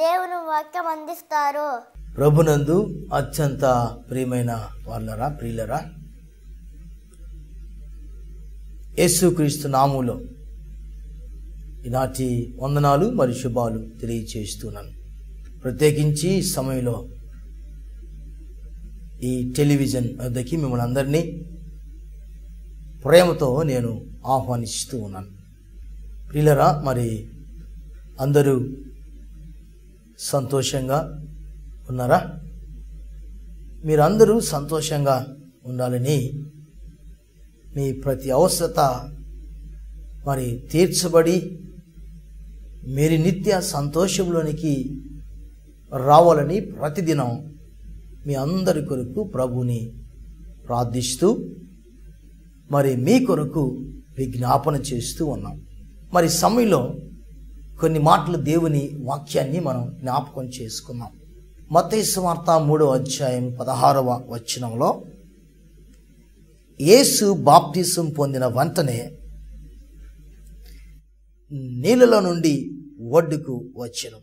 దేవుని వాక్యం అందిస్తారు. ప్రభునందు అత్యంత ప్రియమైన వాళ్ళరా, ప్రియులరా, యేసుక్రీస్తు నామములో ఈనాటి వందనాలు మరియు శుభాలు తెలియచేస్తున్నాను. ప్రత్యేకించి ఈ సమయంలో ఈ టెలివిజన్ వద్దకి మిమ్మల్ని అందరినీ ప్రేమతో నేను ఆహ్వానిస్తూ ఉన్నాను. ప్రియులరా, మరి అందరూ సంతోషంగా ఉన్నారా? మీరందరూ సంతోషంగా ఉండాలని, మీ ప్రతి అవసరత మరి తీర్చబడి మీరు నిత్య సంతోషంలోనికి రావాలని ప్రతిదినం మీ అందరి కొరకు ప్రభుని ప్రార్థిస్తూ మరి మీ కొరకు విజ్ఞాపన చేస్తూ ఉన్నాం. మరి సమయంలో కొన్ని మాటలు దేవుని వాక్యాన్ని మనం జ్ఞాపకం చేసుకున్నాం. మత్తయి సువార్త 3వ అధ్యాయం 16వ వచనంలో యేసు బాప్టిసం పొందిన వెంటనే నీళ్ళలో నుండి ఒడ్డుకు వచ్చెను.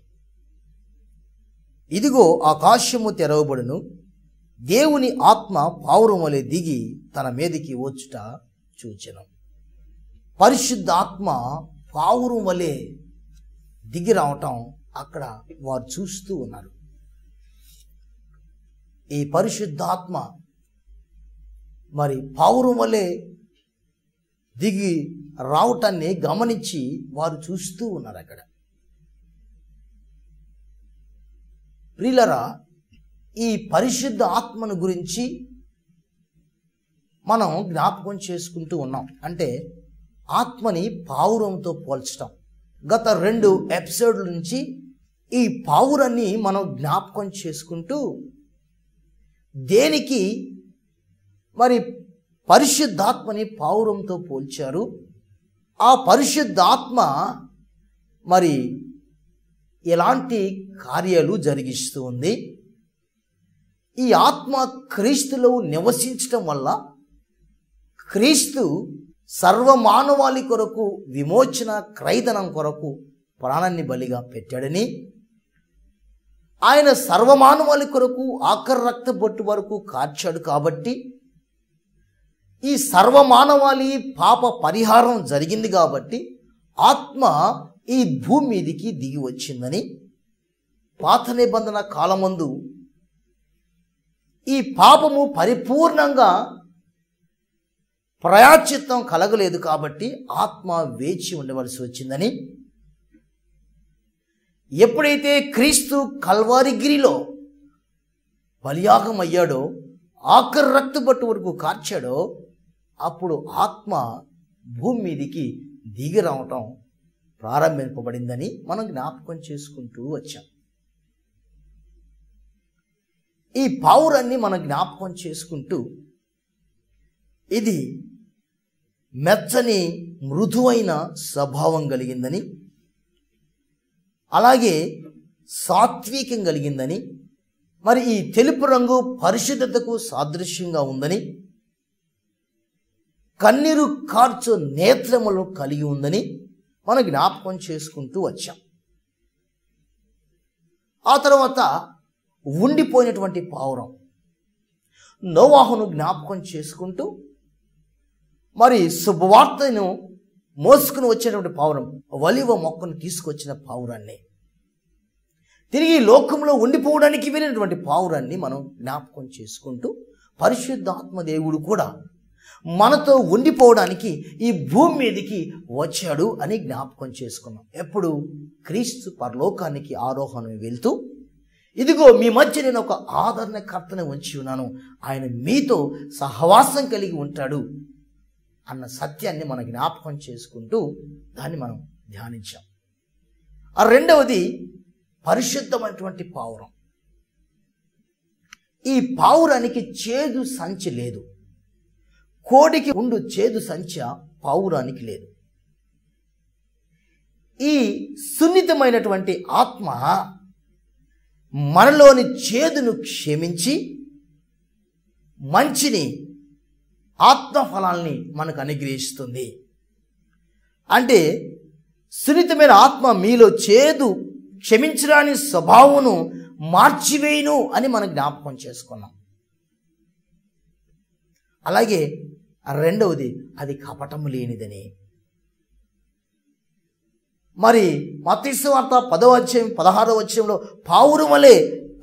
ఇదిగో ఆకాశము తెరవబడును, దేవుని ఆత్మ పావురం వలె దిగి తన మీదికి వచ్చుట చూచెను. పరిశుద్ధ ఆత్మ పావురం వలె దిగి రావటం అక్కడ వారు చూస్తూ ఉన్నారు. ఈ పరిశుద్ధాత్మ మరి పావురం వలె దిగి రావటాన్ని గమనించి వారు చూస్తూ ఉన్నారు. అక్కడ ప్రియులరా, ఈ పరిశుద్ధ ఆత్మను గురించి మనం జ్ఞాపకం చేసుకుంటూ ఉన్నాం. అంటే ఆత్మని పావురంతో పోల్చడం. గత 2 ఎపిసోడ్ల నుంచి ఈ పావురాన్ని మనం జ్ఞాపకం చేసుకుంటూ దేనికి మరి పరిశుద్ధాత్మని పావురంతో పోల్చారు, ఆ పరిశుద్ధాత్మ మరి ఎలాంటి కార్యాలు జరిగిస్తూ ఉంది, ఈ ఆత్మ క్రీస్తులో నివసించటం వల్ల క్రీస్తు సర్వమానవాళి కొరకు విమోచన క్రయధనం కొరకు ప్రాణాన్ని బలిగా పెట్టాడని, ఆయన సర్వమానవాళి కొరకు ఆఖరి రక్త బొట్టు వరకు కార్చాడు కాబట్టి ఈ సర్వమానవాళి పాప పరిహారం జరిగింది కాబట్టి ఆత్మ ఈ భూమి మీదికి దిగి వచ్చిందని, పాత నిబంధన కాలమందు ఈ పాపము పరిపూర్ణంగా ప్రాయశ్చిత్తం కలగలేదు కాబట్టి ఆత్మ వేచి ఉండవలసి వచ్చిందని, ఎప్పుడైతే క్రీస్తు కల్వారిగిరిలో బలియాగం అయ్యాడో, ఆఖరి రక్తబొట్టు వరకు కార్చాడో, అప్పుడు ఆత్మ భూమి మీదికి దిగి రావటం ప్రారంభింపబడిందని మనం జ్ఞాపకం చేసుకుంటూ వచ్చాం. ఈ పావురాన్ని మనం జ్ఞాపకం చేసుకుంటూ ఇది మెచ్చని మృదువైన స్వభావం కలిగిందని, అలాగే సాత్వికం కలిగిందని, మరి ఈ తెలుపు రంగు పరిశుద్ధతకు సాదృశ్యంగా ఉందని, కన్నీరు కార్చు నేత్రములు కలిగి ఉందని మనం జ్ఞాపకం చేసుకుంటూ వచ్చాం. ఆ తర్వాత ఉండిపోయినటువంటి పావురం నోవాహును జ్ఞాపకం చేసుకుంటూ మరి శుభవార్తను మోసుకుని వచ్చేటువంటి పావురం, ఒలీవ మొక్కను తీసుకొచ్చిన పావురాన్ని, తిరిగి లోకంలో ఉండిపోవడానికి వెళ్ళినటువంటి పావురాన్ని మనం జ్ఞాపకం చేసుకుంటూ పరిశుద్ధాత్మ దేవుడు కూడా మనతో ఉండిపోవడానికి ఈ భూమి మీదకి వచ్చాడు అని జ్ఞాపకం చేసుకున్నాం. ఎప్పుడు? క్రీస్తు పరలోకానికి ఆరోహణం వెళ్తూ, ఇదిగో మీ మధ్య నేను ఒక ఆదరణకర్తను ఉంచి ఉన్నాను, ఆయన మీతో సహవాసం కలిగి ఉంటాడు అన్న సత్యాన్ని మనం జ్ఞాపకం చేసుకుంటూ దాన్ని మనం ధ్యానించాం. ఆ రెండవది పరిశుద్ధమైనటువంటి పావురం. ఈ పావురానికి చేదు సంచి లేదు. కోడికి ఉండు చేదు సంచ పావురానికి లేదు. ఈ సున్నితమైనటువంటి ఆత్మ మనలోని చేదును క్షమించి మంచిని, ఆత్మఫలాల్ని మనకు అనుగ్రహిస్తుంది. అంటే సున్నితమైన ఆత్మ మీలో చేదు క్షమించరాని స్వభావమును మార్చివేయును అని మనం జ్ఞాపకం చేసుకున్నాం. అలాగే రెండవది అది కపటము లేనిదని. మరి మత్తయి సువార్త 10వ అధ్యాయం 16వ వచనంలో పావురు వలె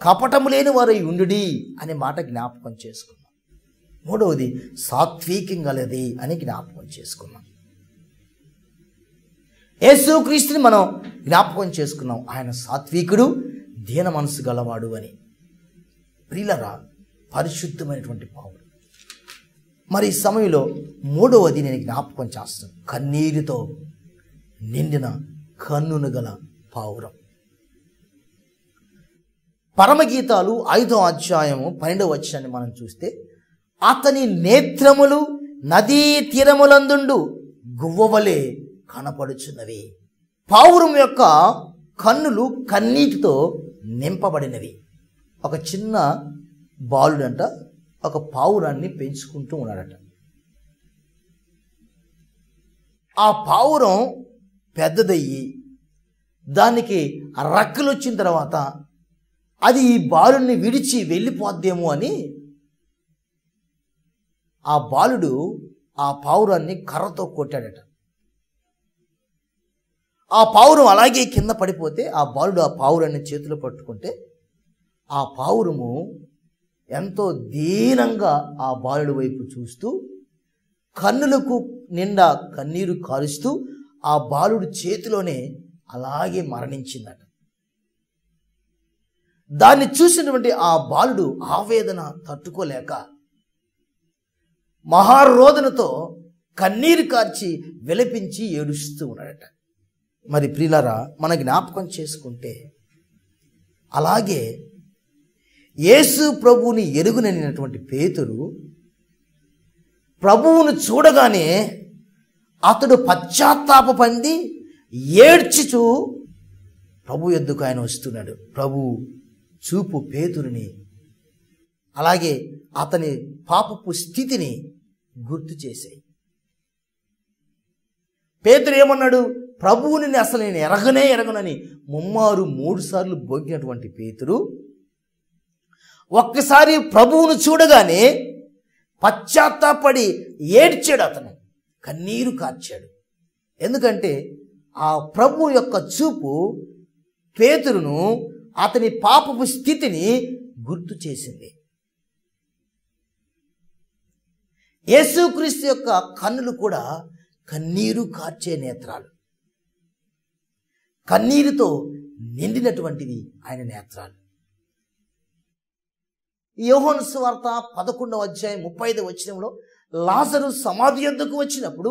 కపటము లేని వారై ఉండుడి అనే మాట జ్ఞాపకం చేసుకున్నాం. మూడవది సాత్వికం గలది అని జ్ఞాపకం చేసుకున్నాం. యేసుక్రీస్తుని మనం జ్ఞాపకం చేసుకున్నాం, ఆయన సాత్వికుడు, దీన మనసు గలవాడు అని. ప్రియులరా, పరిశుద్ధమైనటువంటి పావురు. మరి ఈ సమయంలో మూడవది నేను జ్ఞాపకం చేస్తాను, కన్నీరుతో నిండిన కన్నును గల పావురం. పరమగీతాలు 5వ అధ్యాయము 12వ వచనాన్ని మనం చూస్తే, అతని నేత్రములు నదీ తీరములందుండు గువ్వవలే కనపడుచున్నవి. పావురం యొక్క కన్నులు కన్నీటితో నింపబడినవి. ఒక చిన్న బాలుడంట ఒక పావురాన్ని పెంచుకుంటూ ఉన్నాడట. ఆ పావురం పెద్దదయ్యి దానికి రెక్కలు వచ్చిన తర్వాత అది ఈ బాలుడిని విడిచి వెళ్ళిపోద్దేమో అని ఆ బాలుడు ఆ పావురాన్ని కర్రతో కొట్టాడట. ఆ పావురం అలాగే కింద పడిపోతే ఆ బాలుడు ఆ పావురాన్ని చేతిలో పట్టుకుంటే ఆ పావురము ఎంతో దీనంగా ఆ బాలుడి వైపు చూస్తూ కన్నులకు నిండా కన్నీరు కారుస్తూ ఆ బాలుడి చేతిలోనే అలాగే మరణించిందట. దాన్ని చూసినటువంటి ఆ బాలుడు ఆవేదన తట్టుకోలేక మహారోదనతో కన్నీరు కార్చి విలపించి ఏడుస్తూ ఉన్నాడట. మరి ప్రియులారా, మన జ్ఞాపకం చేసుకుంటే అలాగే యేసు ప్రభువుని ఎరుగుననినటువంటి పేతురు ప్రభువును చూడగానే అతడు పశ్చాత్తాప పొంది ఏడ్చుచూ ప్రభు యొద్దకు ఆయన వస్తున్నాడు. ప్రభు చూపు పేతురుని అలాగే అతని పాపపు స్థితిని గుర్తు చేశాయి. పేతురు ఏమన్నాడు? ప్రభువుని అసలు నేను ఎరగనని ముమ్మారు 3 సార్లు బొగ్గినటువంటి పేతురు ఒక్కసారి ప్రభువును చూడగానే పశ్చాత్తాపడి ఏడ్చాడు. అతను కన్నీరు కార్చాడు. ఎందుకంటే ఆ ప్రభు యొక్క చూపు పేతురును అతని పాపపు స్థితిని గుర్తు చేసింది. యేసుక్రీస్తు యొక్క కన్నులు కూడా కన్నీరు కార్చే నేత్రాలు, కన్నీరుతో నిండినటువంటివి ఆయన నేత్రాలు. యోహాను సువార్త 11వ అధ్యాయం 35వ వచనంలో లాజరు సమాధి యొద్దకు వచ్చినప్పుడు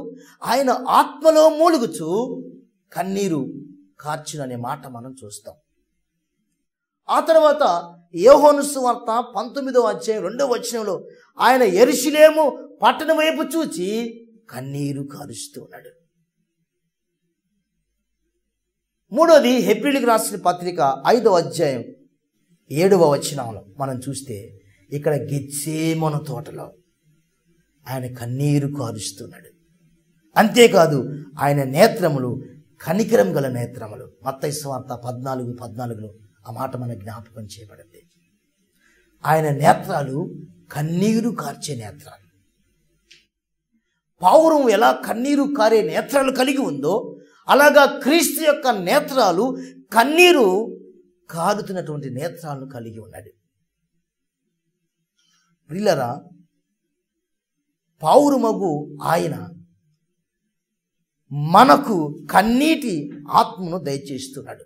ఆయన ఆత్మలో మూలుగుచూ కన్నీరు కార్చుననే మాట మనం చూస్తాం. ఆ తర్వాత యోహాను సువార్త 19వ అధ్యాయం 2వ వచనంలో ఆయన యెరూషలేము పట్టణం వైపు చూచి కన్నీరు కారుస్తూ ఉన్నాడు. మూడోది హెబ్రీయులకు రాసిన పత్రిక 5వ అధ్యాయం 7వ వచనంలో మనం చూస్తే ఇక్కడ గెత్సేమను తోటలో ఆయన కన్నీరు కారుస్తున్నాడు. అంతేకాదు ఆయన నేత్రములు కనికరం గల నేత్రములు. మత్తయి సువార్త 14:14లో ఆ మాట మన జ్ఞాపకం చేయబడింది. ఆయన నేత్రాలు కన్నీరు కార్చే నేత్రాలు. పావురం ఎలా కన్నీరు కారే నేత్రాలు కలిగి ఉందో అలాగా క్రీస్తు యొక్క నేత్రాలు కన్నీరు కారుతున్నటువంటి నేత్రాలను కలిగి ఉన్నాడు. ప్రియులారా, పావురమగు ఆయన మనకు కన్నీటి ఆత్మను దయచేస్తున్నాడు.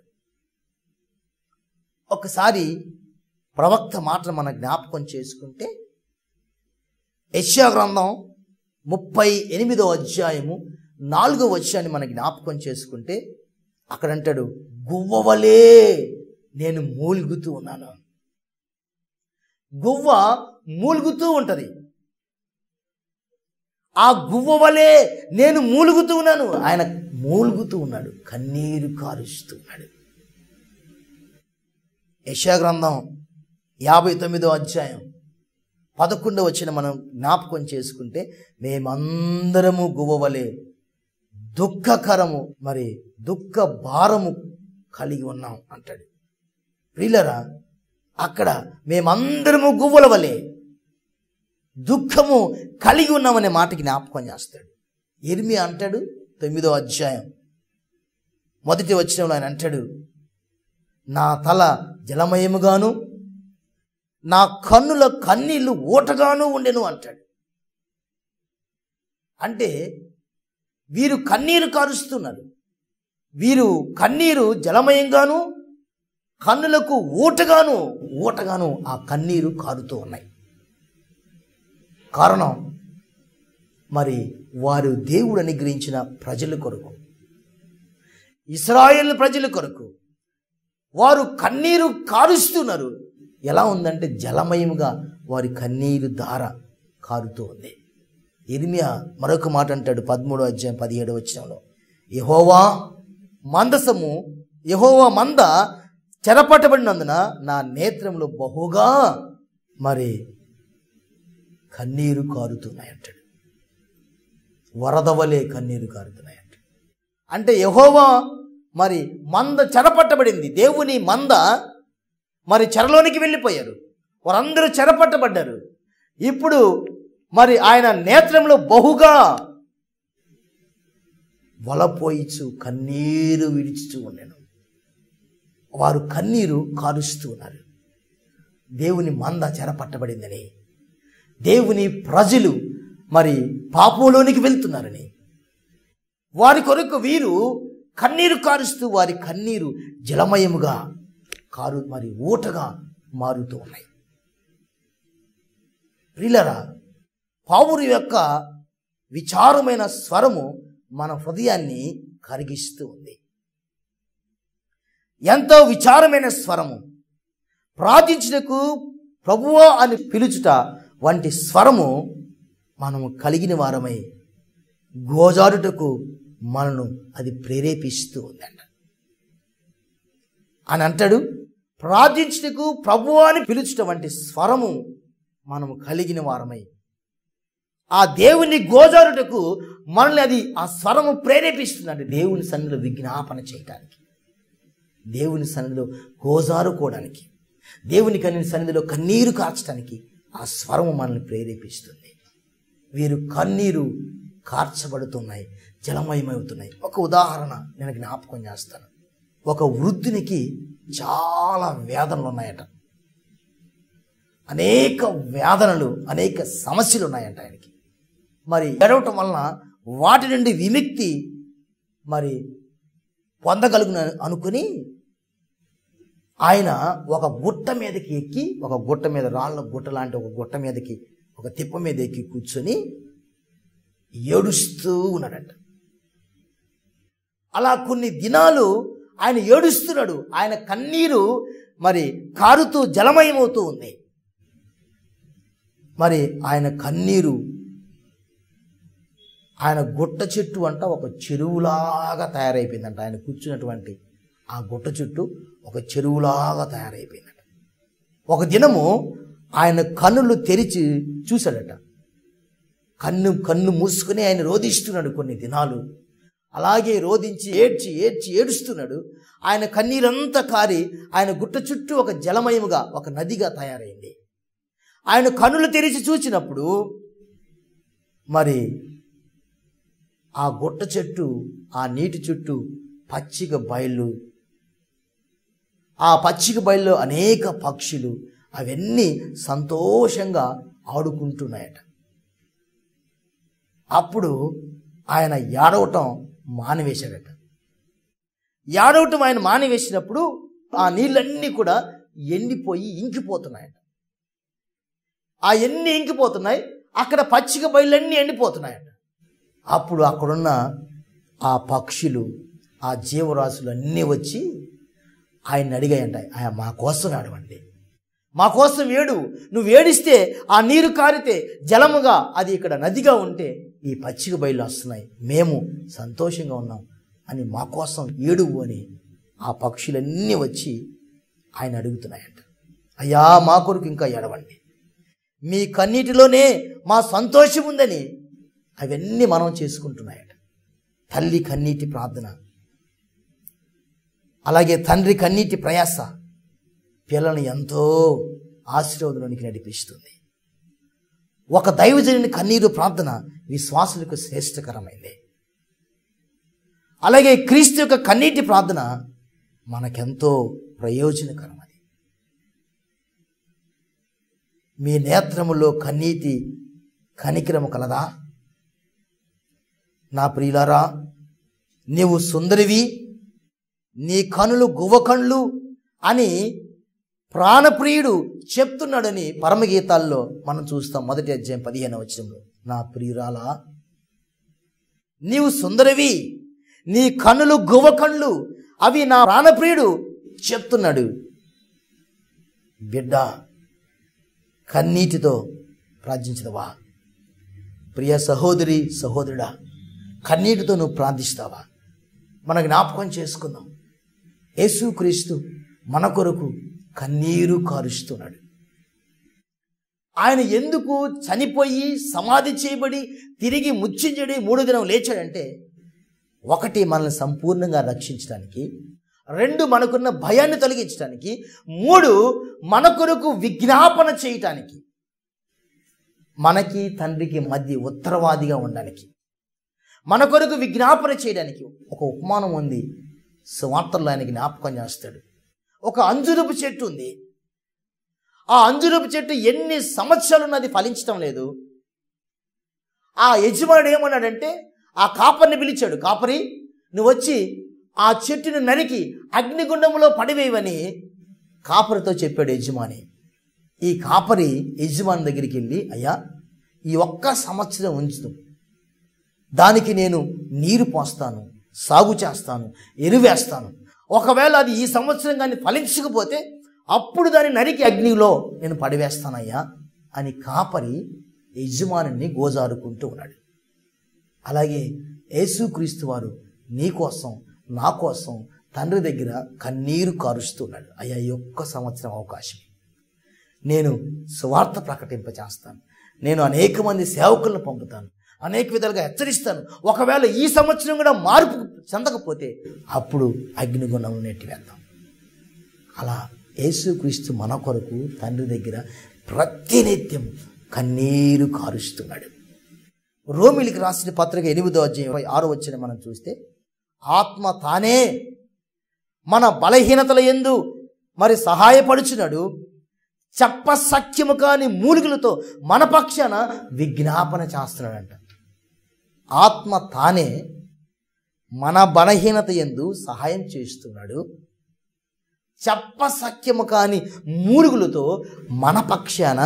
ఒకసారి ప్రవక్త మాటలు మన జ్ఞాపకం చేసుకుంటే యెషయా గ్రంథం 38వ అధ్యాయము 4వ వచనాన్ని మన జ్ఞాపకం చేసుకుంటే అక్కడ అంటాడు, గువ్వవలే నేను మూలుగుతూ ఉన్నాను. గువ్వ మూలుగుతూ ఉంటది. ఆ గువ్వ వలే నేను మూలుగుతూ ఉన్నాను. ఆయన మూలుగుతూ ఉన్నాడు, కన్నీరు కారుస్తూ ఉన్నాడు. యెషయా గ్రంథం 59వ అధ్యాయం 11వ వచనం మనం జ్ఞాపకం చేసుకుంటే మేమందరము గువ్వ వలే దుఃఖకరము దుఃఖ భారము కలిగి ఉన్నాం అంటాడు. ప్రియులారా, అక్కడ మేమందరము గువ్వల వలె దుఃఖము కలిగి ఉన్నామనే మాటకి జ్ఞాపకం చేస్తాడు. యిర్మీయా అంటాడు 9వ అధ్యాయం 1వ వచనంలో ఆయన అంటాడు, నా తల జలమయముగాను నా కన్నుల కన్నీళ్లు ఊటగాను ఉండెను అంటాడు. అంటే వీరు కన్నీరు కారుస్తున్నారు, వీరు కన్నీరు జలమయంగాను కన్నులకు ఊటగాను ఆ కన్నీరు కారుతూ ఉన్నాయి. కారణం మరి వారు దేవుడు అనుగ్రహించిన ప్రజల కొరకు, ఇశ్రాయేలు ప్రజల కొరకు వారు కన్నీరు కారుస్తున్నారు. ఎలా ఉందంటే జలమయముగా వారి కన్నీరు ధార కారుతూ ఉంది. యిర్మీయా మరొక మాట అంటాడు 13వ అధ్యాయం 17వ వచనంలో, యెహోవా మంద చెరపట్టబడినందున నా నేత్రంలో బహుగా మరి కన్నీరు కారుతున్నాయి అంటాడు. వరద వలె కన్నీరు కారుతున్నాయి అంటాడు. అంటే యెహోవా మరి మంద చెరపట్టబడింది, దేవుని మంద మరి చెరలోనికి వెళ్ళిపోయారు, వారందరూ చెరపట్టబడ్డారు. ఇప్పుడు మరి ఆయన నేత్రంలో బహుగా వలపోయిచు కన్నీరు విడిచుతూ ఉండెను. వారు కన్నీరు కారుస్తూ ఉన్నారు. దేవుని మంద చెరపట్టబడిందని, దేవుని ప్రజలు మరి పాపంలోనికి వెళ్తున్నారని, వారి కొరకు వీరు కన్నీరు కారుస్తూ వారి కన్నీరు జలమయముగా మరి ఊటగా మారుతూ ఉన్నాయి. ప్రియులారా, పౌలు యొక్క విచారమైన స్వరము మన హృదయాన్ని కరిగిస్తూ ఉంది. ఎంతో విచారమైన స్వరము, ప్రార్థించుటకు ప్రభువా అని పిలుచుట వంటి స్వరము మనము కలిగిన వారమై గోజారుటకు మనను అది ప్రేరేపిస్తూ ఉందంట అని అంటాడు. ప్రార్థించుటకు ప్రభువా అని పిలుచుట వంటి స్వరము మనము కలిగిన వారమై ఆ దేవుని గోజారుటకు మనల్ని అది ఆ స్వరము ప్రేరేపిస్తుందంటే దేవుని సన్నిధిలో విజ్ఞాపన చేయడానికి, దేవుని సన్నిధిలో గోజారుకోవడానికి, దేవుని సన్నిధిలో కన్నీరు కార్చడానికి ఆ స్వరము మనల్ని ప్రేరేపిస్తుంది. వీరు కన్నీరు కార్చబడుతున్నాయి, జలమయమవుతున్నాయి. ఒక ఉదాహరణ నేను జ్ఞాపకం చేస్తాను. ఒక వృద్ధునికి చాలా వేదనలు ఉన్నాయట, అనేక వేదనలు, అనేక సమస్యలు ఉన్నాయంట ఆయనకి. మరి ఏడవటం వలన వాటి నుండి విముక్తి మరి పొందగలుగున అనుకుని ఆయన ఒక గుట్ట మీదకి ఎక్కి, ఒక గుట్ట మీద రాళ్ళ గుట్ట లాంటి ఒక గుట్ట మీదకి, ఒక తిప్ప మీద ఎక్కి కూర్చొని ఏడుస్తూ ఉన్నాడట. అలా కొన్ని దినాలు ఆయన ఏడుస్తున్నాడు. ఆయన కన్నీరు మరి కారుతూ జలమయమవుతూ ఉంది. మరి ఆయన కన్నీరు ఆయన గుట్ట చెట్టు అంట ఒక చెరువులాగా తయారైపోయిందంట. ఆయన కూర్చున్నటువంటి ఆ గుట్ట చెట్టు ఒక చెరువులాగా తయారైపోయిందట. ఒక దినము ఆయన కన్నులు తెరిచి చూశాడట. కన్ను మూసుకుని ఆయన రోధిస్తున్నాడు కొన్ని దినాలు. అలాగే రోధించి ఏడుస్తున్నాడు. ఆయన కన్నీరంతా కారి ఆయన గుట్ట చుట్టూ ఒక జలమయముగా, ఒక నదిగా తయారైంది. ఆయన కన్నులు తెరిచి చూచినప్పుడు మరి ఆ గుట్ట చెట్టు, ఆ నీటి చుట్టూ పచ్చిక బయళ్ళు, ఆ పచ్చిక బయల్లో అనేక పక్షులు అవన్నీ సంతోషంగా ఆడుకుంటున్నాయట. అప్పుడు ఆయన ఏడవటం మానివేశాడట. ఏడవటం ఆయన మానివేసినప్పుడు ఆ నీళ్ళన్నీ కూడా ఎండిపోయి ఇంకిపోతున్నాయట. ఆ ఎన్ని ఇంకిపోతున్నాయి, అక్కడ పచ్చిక బయళ్ళన్నీ ఎండిపోతున్నాయట. అప్పుడు అక్కడున్న ఆ పక్షులు, ఆ జీవరాశులు అన్నీ వచ్చి ఆయన అడిగాయంట, ఆయన మా కోసం ఏడవండి, మా కోసం ఏడు, నువ్వు ఏడిస్తే ఆ నీరు కారితే జలముగా అది ఇక్కడ నదిగా ఉంటే ఈ పచ్చిక బయలు వస్తున్నాయి, మేము సంతోషంగా ఉన్నాం అని మా కోసం ఏడువు అని ఆ పక్షులన్నీ వచ్చి ఆయన అడుగుతున్నాయంట. అయ్యా మా కొరకు ఇంకా ఏడవండి, మీ కన్నీటిలోనే మా సంతోషం ఉందని అవన్నీ మనం చేసుకుంటున్నాయట. తల్లి కన్నీటి ప్రార్థన. అలాగే తండ్రి కన్నీటి ప్రయాస పిల్లల్ని ఎంతో ఆశీర్వాదంలోనికి నడిపిస్తుంది. ఒక దైవజనుని కన్నీరు ప్రార్థన విశ్వాసులకు శ్రేష్టకరమైంది. అలాగే క్రీస్తు యొక్క కన్నీటి ప్రార్థన మనకెంతో ప్రయోజనకరమైనది. మీ నేత్రములో కన్నీటి కనికరము కలదా? నా ప్రియులారా, నీవు సుందరివి, నీ కనులు గువ్వకళ్ళు అని ప్రాణప్రియుడు చెప్తున్నాడని పరమగీతాల్లో మనం చూస్తాం. 1వ అధ్యాయం 15వ వచనంలో, నా ప్రియురాలా నీవు సుందరివి, నీ కనులు గువ్వకళ్ళు అవి నా ప్రాణప్రియుడు చెప్తున్నాడు. బిడ్డ, కన్నీటితో ప్రార్థించదవా? ప్రియ సహోదరి సహోదరుడా, కన్నీటితో నువ్వు ప్రార్థిస్తావా? మన జ్ఞాపకం చేసుకుందాం, యేసుక్రీస్తు మన కొరకు కన్నీరు కారుస్తున్నాడు. ఆయన ఎందుకు చనిపోయి సమాధి చేయబడి తిరిగి ముచ్చించడి 3వ దినం లేచాడంటే, 1 మనల్ని సంపూర్ణంగా రక్షించడానికి, 2 మనకున్న భయాన్ని తొలగించడానికి, 3 మన కొరకు విజ్ఞాపన చేయటానికి, మనకి తండ్రికి మధ్య ఉత్తరవాదిగా ఉండడానికి, మన కొరకు విజ్ఞాపన చేయడానికి. ఒక ఉపమానం ఉంది, సువార్తల్లో ఆయన జ్ఞాపకం చేస్తాడు. ఒక అంజురపు చెట్టు ఉంది. ఆ అంజురపు చెట్టు ఎన్ని సంవత్సరాలు ఉన్నది ఫలించడం లేదు. ఆ యజమానుడు ఏమన్నాడంటే, ఆ కాపరిని పిలిచాడు. కాపరి, నువ్వు వచ్చి ఆ చెట్టును నరికి అగ్నిగుండంలో పడివేయవని కాపరితో చెప్పాడు యజమాని. ఈ కాపరి యజమాని దగ్గరికి వెళ్ళి, అయ్యా, ఈ 1 సంవత్సరం ఉంచుతాం, దానికి నేను నీరు పోస్తాను, సాగు చేస్తాను, ఎరువేస్తాను. ఒకవేళ అది ఈ సంవత్సరం కానీ ఫలించకపోతే అప్పుడు దాన్ని నరికి అగ్నిలో నేను పడివేస్తానయ్యా అని కాపరి యజమానిని గోజారుకుంటూ ఉన్నాడు. అలాగే యేసుక్రీస్తు వారు నీ కోసం నా కోసం తండ్రి దగ్గర కన్నీరు కారుస్తున్నాడు. అయ్యా, ఈ 1 సంవత్సరం అవకాశం, నేను సువార్త ప్రకటింపచేస్తాను, నేను అనేక మంది సేవకులను పంపుతాను, అనేక విధాలుగా హెచ్చరిస్తాను. ఒకవేళ ఈ సంవత్సరం కూడా మార్పు చెందకపోతే అప్పుడు అగ్నిగుండంలో నెట్టివేద్దాం. అలా యేసుక్రీస్తు మన కొరకు తండ్రి దగ్గర ప్రతినిత్యం కన్నీరు కారుస్తున్నాడు. రోమిలికి రాసిన పత్రిక 8వ అధ్యాయం 26వ వచనం మనం చూస్తే, ఆత్మ తానే మన బలహీనతల యందు మరి సహాయపడుచున్నాడు, చెప్పసఖ్యము కాని మూలుగులతో మన పక్షాన విజ్ఞాపన చేస్తున్నాడంట. ఆత్మ తానే మన బలహీనత యందు సహాయం చేస్తున్నాడు, చెప్పసఖ్యము కాని మూలుగులతో మన పక్షాన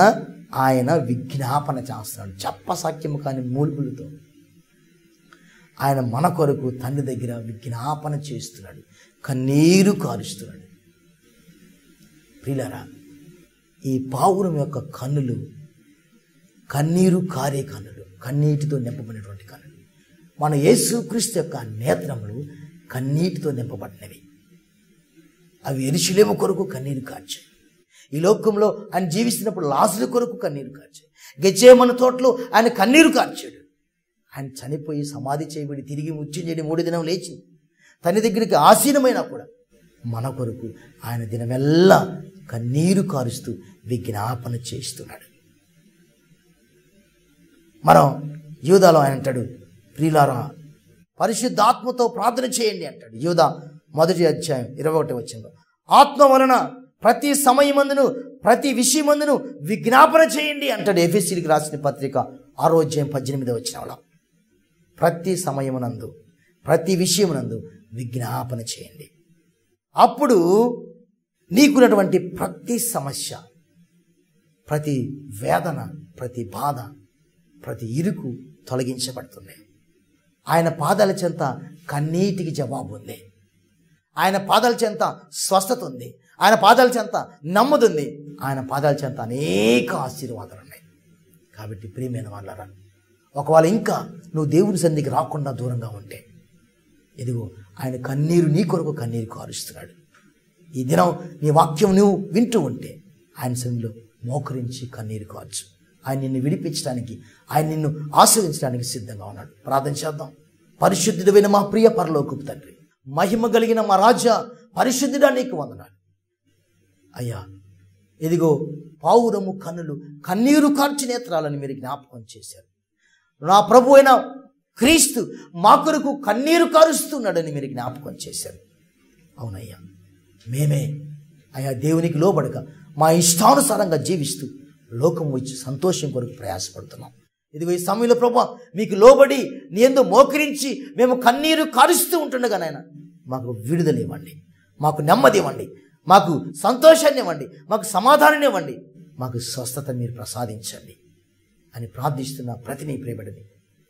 ఆయన విజ్ఞాపన చేస్తున్నాడు. చెప్పసఖ్యము కాని మూలుగులతో ఆయన మన కొరకు తండ్రి దగ్గర విజ్ఞాపన చేస్తున్నాడు, కన్నీరు కారుస్తున్నాడు. ప్రియులారా, ఈ పావురం యొక్క కన్నులు కన్నీరు కారే కన్నులు, కన్నీటితో నింపబడినటువంటి కన్నులు. మన యేసుక్రీస్తు యొక్క నేత్రములు కన్నీటితో నింపబడినవి. అవి యెరూషలేము కొరకు కన్నీరు కార్చాయి. ఈ లోకంలో ఆయన జీవిస్తున్నప్పుడు లాజరు కొరకు కన్నీరు కార్చాయి. గెత్సేమను తోటలో ఆయన కన్నీరు కార్చాడు. ఆయన చనిపోయి సమాధి చేయబడి తిరిగి ముచ్చించేడి 3వ దినం లేచి తన దగ్గరికి ఆసీనమైనా కూడా మన కొరకు ఆయన దినమెల్లా కన్నీరు కారుస్తూ విజ్ఞాపన చేస్తున్నాడు. మనం యూదాలో ఆయన అంటాడు, ప్రియులారా పరిశుద్ధాత్మతో ప్రార్థన చేయండి అంటాడు. యూదా 1వ అధ్యాయం 21వ వచనంలో, ఆత్మ వలన ప్రతి సమయమందును ప్రతి విషయమందును విజ్ఞాపన చేయండి అంటాడు. ఎఫెసీయులకు రాసిన పత్రిక 6వ అధ్యాయం 18వ వచనంలో, ప్రతి సమయమునందు ప్రతి విషయమునందు విజ్ఞాపన చేయండి. అప్పుడు నీకున్నటువంటి ప్రతి సమస్య, ప్రతి వేదన, ప్రతి బాధ, ప్రతి ఇరుకు తొలగించబడుతుంది. ఆయన పాదాల చెంత కన్నీటికి జవాబు ఉంది. ఆయన పాదాల చెంత స్వస్థత ఉంది. ఆయన పాదాల చెంత నమ్మదుంది. ఆయన పాదాల చెంత అనేక ఆశీర్వాదాలు ఉన్నాయి. కాబట్టి ప్రియమైన వాళ్ళరా, ఒకవేళ ఇంకా నువ్వు దేవుని సన్నిధికి రాకుండా దూరంగా ఉంటే, ఇదిగో ఆయన కన్నీరు నీ కొరకు కన్నీరు కారుస్తున్నాడు. ఈ దినం నీ వాక్యం నువ్వు వింటూ ఉంటే ఆయన సన్నిధిలో మోకరించి కన్నీరు కార్చు. ఆయన నిన్ను విడిపించడానికి, ఆయన నిన్ను ఆశీర్వదించడానికి సిద్ధంగా ఉన్నాడు. ప్రార్థన చేద్దాం. పరిశుద్ధుడైన మా ప్రియ పరలోకపు తండ్రి, మహిమ కలిగిన మా రాజా, పరిశుద్ధుడా నీకు వందనాలు అయ్యా. ఇదిగో పావురము కన్నులు, కన్నీరు కార్చి నేత్రాలను మీరు జ్ఞాపకం చేశారు. నా ప్రభు అయిన క్రీస్తు మా కొరకు కన్నీరు కారుస్తున్నాడని మీరు జ్ఞాపకం చేశారు. అవునయ్యా, మేమే అయ్యా దేవునికి లోబడక మా ఇష్టానుసారంగా జీవిస్తూ లోకం వచ్చి సంతోషం కొరకు ప్రయాసపడుతున్నాం. ఇదిగో ఈ సమయంలో ప్రభా మీకు లోబడి నీ యందు మోకరించి మేము కన్నీరు కారుస్తూ ఉంటుండగా నాయన మాకు విడుదల ఇవ్వండి, మాకు నెమ్మది ఇవ్వండి, మాకు సంతోషాన్ని ఇవ్వండి, మాకు సమాధానాన్ని ఇవ్వండి, మాకు స్వస్థత మీరు ప్రసాదించండి అని ప్రార్థిస్తున్న ప్రతి నీ ప్రియబడిని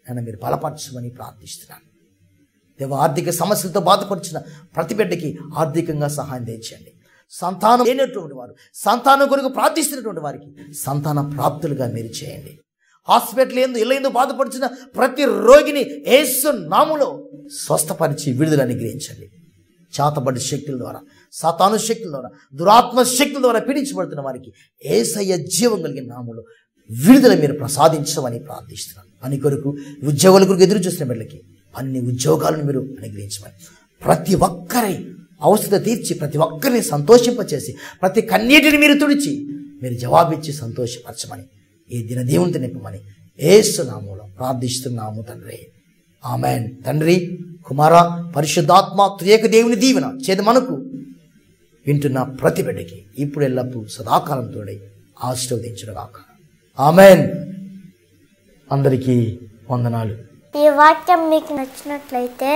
నన్ను మీరు బలపరచమని ప్రార్థిస్తున్నాను. దేవ, ఆర్థిక సమస్యలతో బాధపరిచిన ప్రతి బిడ్డకి ఆర్థికంగా సహాయం తెచ్చండి. సంతానం లేనటువంటి వారు, సంతానం కొరకు ప్రార్థిస్తున్నటువంటి వారికి సంతాన ప్రాప్తులుగా మీరు చేయండి. హాస్పిటల్ ఇల్లు బాధపడుతున్న ప్రతి రోగిని యేసు నామములో స్వస్థపరిచి విడుదల అనుగ్రహించండి. చేతబడి శక్తుల ద్వారా, సాతాను శక్తుల ద్వారా, దురాత్మ శక్తుల ద్వారా పీడించబడుతున్న వారికి యేసయ్య జీవం కలిగిన నామములో విడుదల మీరు ప్రసాదించమని ప్రార్థిస్తున్నాను. పని కొరకు, ఉద్యోగాల కొరకు ఎదురు చూసిన బిడ్డలకి అన్ని ఉద్యోగాలను మీరు అనుగ్రహించమని, ప్రతి ఒక్కరి అవసరం తీర్చి ప్రతి ఒక్కరిని సంతోషింపచేసి ప్రతి కన్నీటిని మీరు తుడిచి మీరు జవాబిచ్చి సంతోషపరచమని, ఈ దిన దేవునితో నింపమని యేసు నామములో ప్రార్థిస్తున్నాము తండ్రి. ఆమేన్. తండ్రి, కుమార, పరిశుద్ధాత్మ త్రియేక దేవుని దీవెన చేదు మనకు వింటున్న ప్రతి బిడ్డకి ఇప్పుడు ఎల్లప్పుడూ సదాకాలం తోడై ఆశీర్వదించుగాక. ఆమేన్. అందరికీ వందనాలు. ఈ వాక్యం మీకు నచ్చినట్లయితే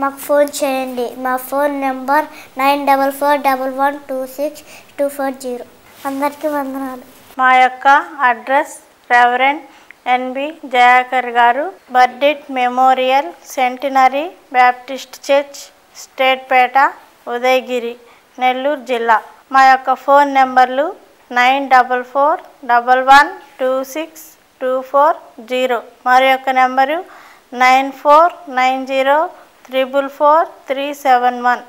మాకు ఫోన్ చేయండి. మా ఫోన్ నెంబర్ 9441126240. అందరికీ వందనాలు. మా యొక్క address reverend N B Jayakar garu, Burdett memorial centenary Baptist church, Statepeta, Udayagiri, Nellore జిల్లా. మా యొక్క ఫోన్ నెంబర్లు 9441126240. మరి యొక్క నెంబరు 9490444371.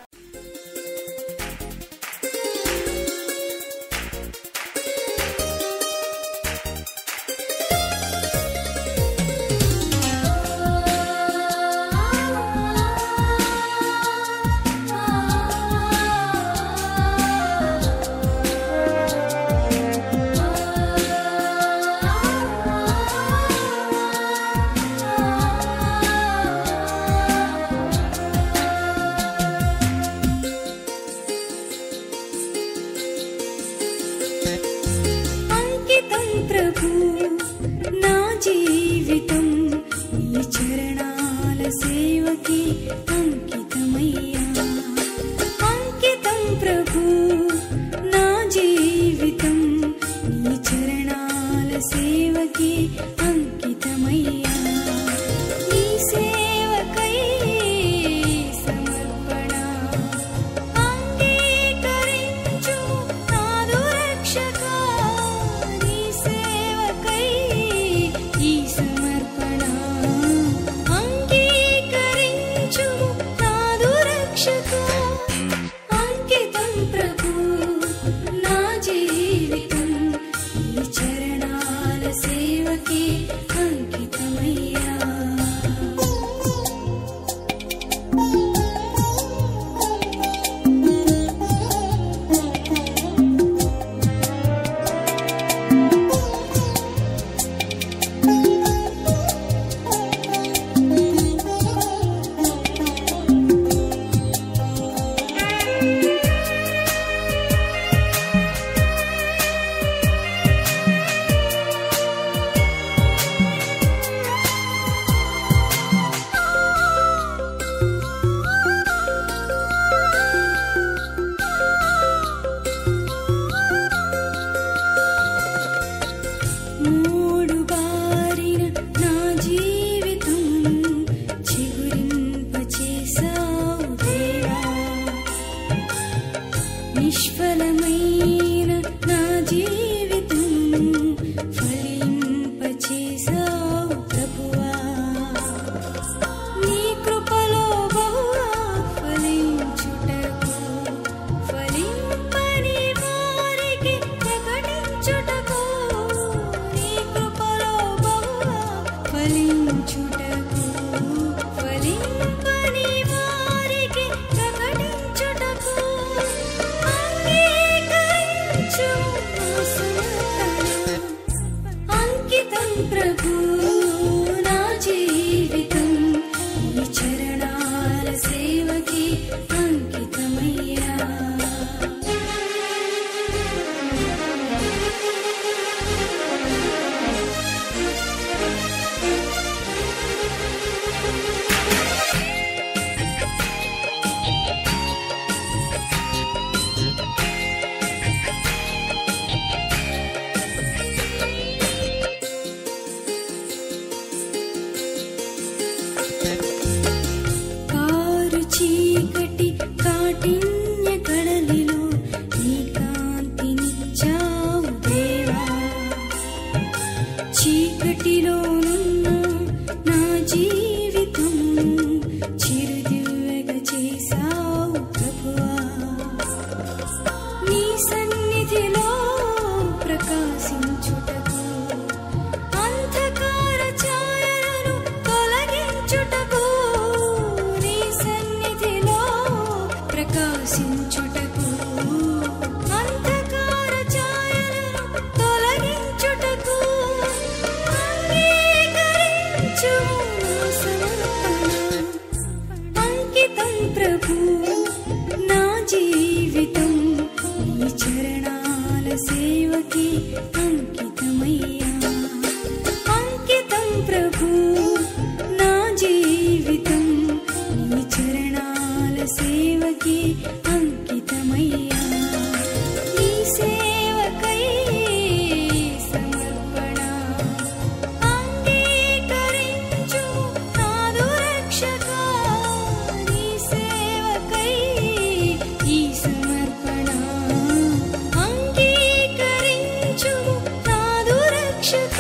సమర్పణ ప్రకాశించుటకు అంధకార ఛాయలను తొలగించుటకు నీ సన్నిధిలో ప్రకాశించుటకు అంధకార ఛాయలను తొలగించుటకు అంగీకరించు సమర్పణ అంకితం ప్రభు నా జీవితం నీ చరణాల సేవకి అంకితమయ్యా అంకితం ప్రభు నా జీవితం నీ చరణాల సేవకి అంకితమయ్యా నీ సేవకై సమర్పణ అంగీకరించు నాదు రక్షక నీ సేవకై ఈ సమర్పణ అంగీకరించు నాదు రక్షక